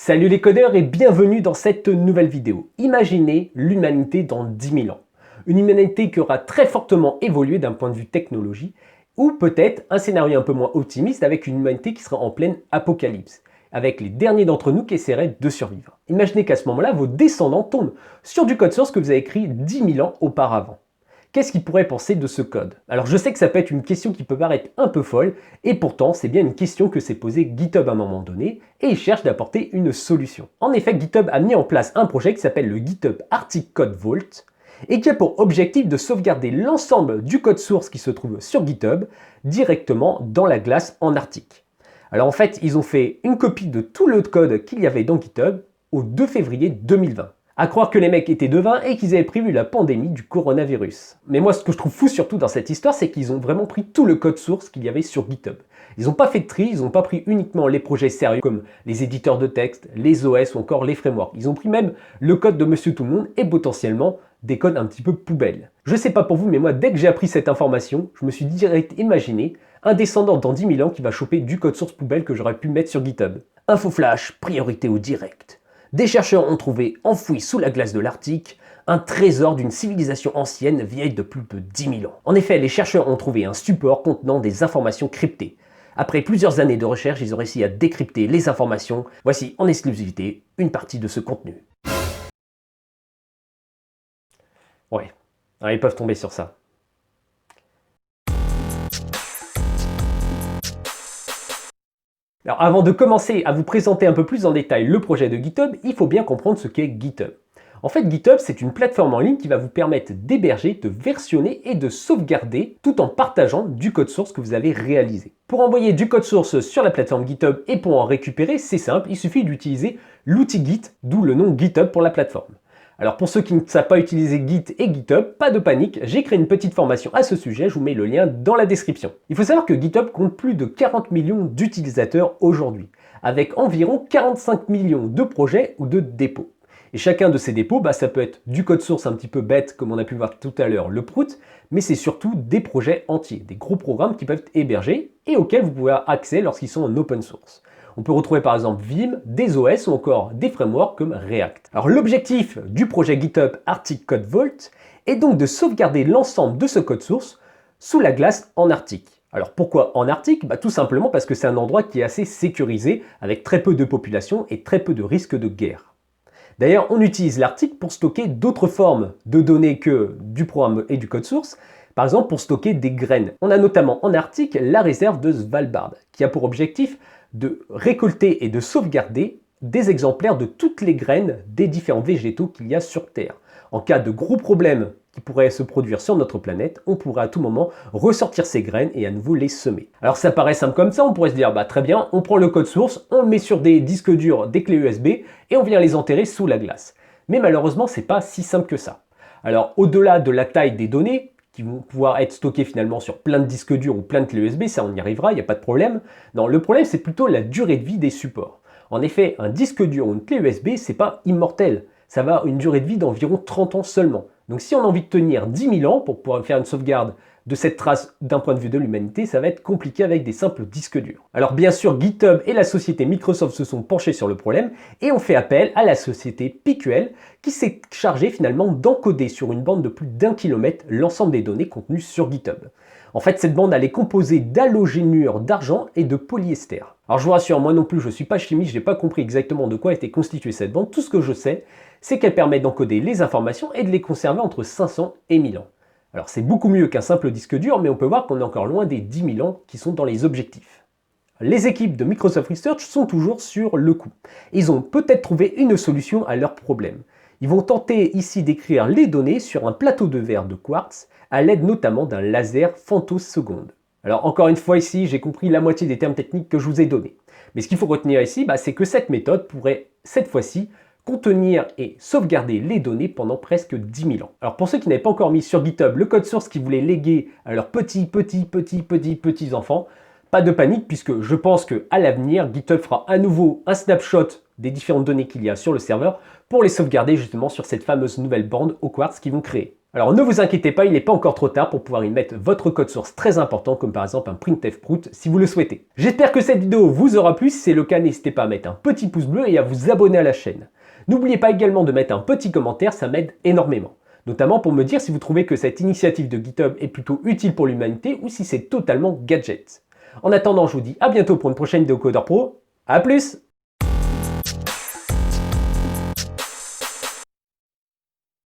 Salut les codeurs et bienvenue dans cette nouvelle vidéo. Imaginez l'humanité dans 10 000 ans. Une humanité qui aura très fortement évolué d'un point de vue technologie, ou peut-être un scénario un peu moins optimiste avec une humanité qui sera en pleine apocalypse, avec les derniers d'entre nous qui essaieraient de survivre. Imaginez qu'à ce moment-là, vos descendants tombent sur du code source que vous avez écrit 10 000 ans auparavant. Qu'est-ce qu'ils pourraient penser de ce code? Alors je sais que ça peut être une question qui peut paraître un peu folle, et pourtant c'est bien une question que s'est posée GitHub à un moment donné, et il cherche d'apporter une solution. En effet, GitHub a mis en place un projet qui s'appelle le GitHub Arctic Code Vault, et qui a pour objectif de sauvegarder l'ensemble du code source qui se trouve sur GitHub directement dans la glace en Arctique. Alors en fait, ils ont fait une copie de tout le code qu'il y avait dans GitHub au 2 février 2020. À croire que les mecs étaient devins et qu'ils avaient prévu la pandémie du coronavirus. Mais moi, ce que je trouve fou surtout dans cette histoire, c'est qu'ils ont vraiment pris tout le code source qu'il y avait sur GitHub. Ils n'ont pas fait de tri, ils n'ont pas pris uniquement les projets sérieux comme les éditeurs de texte, les OS ou encore les frameworks. Ils ont pris même le code de Monsieur Tout-le-Monde et potentiellement des codes un petit peu poubelles. Je sais pas pour vous, mais moi, dès que j'ai appris cette information, je me suis direct imaginé un descendant dans 10 000 ans qui va choper du code source poubelle que j'aurais pu mettre sur GitHub. Info flash, priorité au direct. Des chercheurs ont trouvé, enfoui sous la glace de l'Arctique, un trésor d'une civilisation ancienne vieille de plus de 10 000 ans. En effet, les chercheurs ont trouvé un support contenant des informations cryptées. Après plusieurs années de recherche, ils ont réussi à décrypter les informations. Voici en exclusivité une partie de ce contenu. Ouais, ils peuvent tomber sur ça. Alors avant de commencer à vous présenter un peu plus en détail le projet de GitHub, il faut bien comprendre ce qu'est GitHub. En fait, GitHub, c'est une plateforme en ligne qui va vous permettre d'héberger, de versionner et de sauvegarder tout en partageant du code source que vous avez réalisé. Pour envoyer du code source sur la plateforme GitHub et pour en récupérer, c'est simple, il suffit d'utiliser l'outil Git, d'où le nom GitHub pour la plateforme. Alors pour ceux qui ne savent pas utiliser Git et GitHub, pas de panique, j'ai créé une petite formation à ce sujet, je vous mets le lien dans la description. Il faut savoir que GitHub compte plus de 40 millions d'utilisateurs aujourd'hui, avec environ 45 millions de projets ou de dépôts. Et chacun de ces dépôts, ça peut être du code source un petit peu bête, comme on a pu voir tout à l'heure, le Prout, mais c'est surtout des projets entiers, des gros programmes qui peuvent être hébergés et auxquels vous pouvez avoir accès lorsqu'ils sont en open source. On peut retrouver par exemple Vim, des OS ou encore des frameworks comme React. Alors l'objectif du projet GitHub Arctic Code Vault est donc de sauvegarder l'ensemble de ce code source sous la glace en Arctique. Alors pourquoi en Arctique? Tout simplement parce que c'est un endroit qui est assez sécurisé, avec très peu de population et très peu de risques de guerre. D'ailleurs, on utilise l'Arctique pour stocker d'autres formes de données que du programme et du code source, par exemple pour stocker des graines. On a notamment en Arctique la réserve de Svalbard, qui a pour objectif de récolter et de sauvegarder des exemplaires de toutes les graines des différents végétaux qu'il y a sur Terre. En cas de gros problèmes qui pourraient se produire sur notre planète, on pourra à tout moment ressortir ces graines et à nouveau les semer. Alors ça paraît simple comme ça, on pourrait se dire très bien, on prend le code source, on le met sur des disques durs, des clés USB et on vient les enterrer sous la glace. Mais malheureusement, c'est pas si simple que ça. Alors au-delà de la taille des données, qui vont pouvoir être stockés finalement sur plein de disques durs ou plein de clés USB, ça on y arrivera, il n'y a pas de problème. Non, le problème c'est plutôt la durée de vie des supports. En effet, un disque dur ou une clé USB, c'est pas immortel. Ça va avoir une durée de vie d'environ 30 ans seulement. Donc si on a envie de tenir 10 000 ans pour pouvoir faire une sauvegarde de cette trace d'un point de vue de l'humanité, ça va être compliqué avec des simples disques durs. Alors bien sûr, GitHub et la société Microsoft se sont penchés sur le problème et ont fait appel à la société PQL qui s'est chargée finalement d'encoder sur une bande de plus d'1 kilomètre l'ensemble des données contenues sur GitHub. En fait, cette bande elle est composée d'halogénures d'argent et de polyester. Alors je vous rassure, moi non plus je ne suis pas chimiste, je n'ai pas compris exactement de quoi était constituée cette bande. Tout ce que je sais, c'est qu'elle permet d'encoder les informations et de les conserver entre 500 et 1000 ans. Alors c'est beaucoup mieux qu'un simple disque dur, mais on peut voir qu'on est encore loin des 10 000 ans qui sont dans les objectifs. Les équipes de Microsoft Research sont toujours sur le coup. Ils ont peut-être trouvé une solution à leur problème. Ils vont tenter ici d'écrire les données sur un plateau de verre de quartz, à l'aide notamment d'un laser femtoseconde. Alors encore une fois ici, j'ai compris la moitié des termes techniques que je vous ai donnés. Mais ce qu'il faut retenir ici, c'est que cette méthode pourrait, cette fois-ci, contenir et sauvegarder les données pendant presque 10 000 ans. Alors pour ceux qui n'avaient pas encore mis sur GitHub le code source qu'ils voulaient léguer à leurs petits enfants, pas de panique puisque je pense qu'à l'avenir, GitHub fera à nouveau un snapshot des différentes données qu'il y a sur le serveur pour les sauvegarder justement sur cette fameuse nouvelle bande au quartz qu'ils vont créer. Alors ne vous inquiétez pas, il n'est pas encore trop tard pour pouvoir y mettre votre code source très important, comme par exemple un printf-prout si vous le souhaitez. J'espère que cette vidéo vous aura plu. Si c'est le cas, n'hésitez pas à mettre un petit pouce bleu et à vous abonner à la chaîne. N'oubliez pas également de mettre un petit commentaire, ça m'aide énormément. Notamment pour me dire si vous trouvez que cette initiative de GitHub est plutôt utile pour l'humanité ou si c'est totalement gadget. En attendant, je vous dis à bientôt pour une prochaine vidéo Codeur Pro. A plus!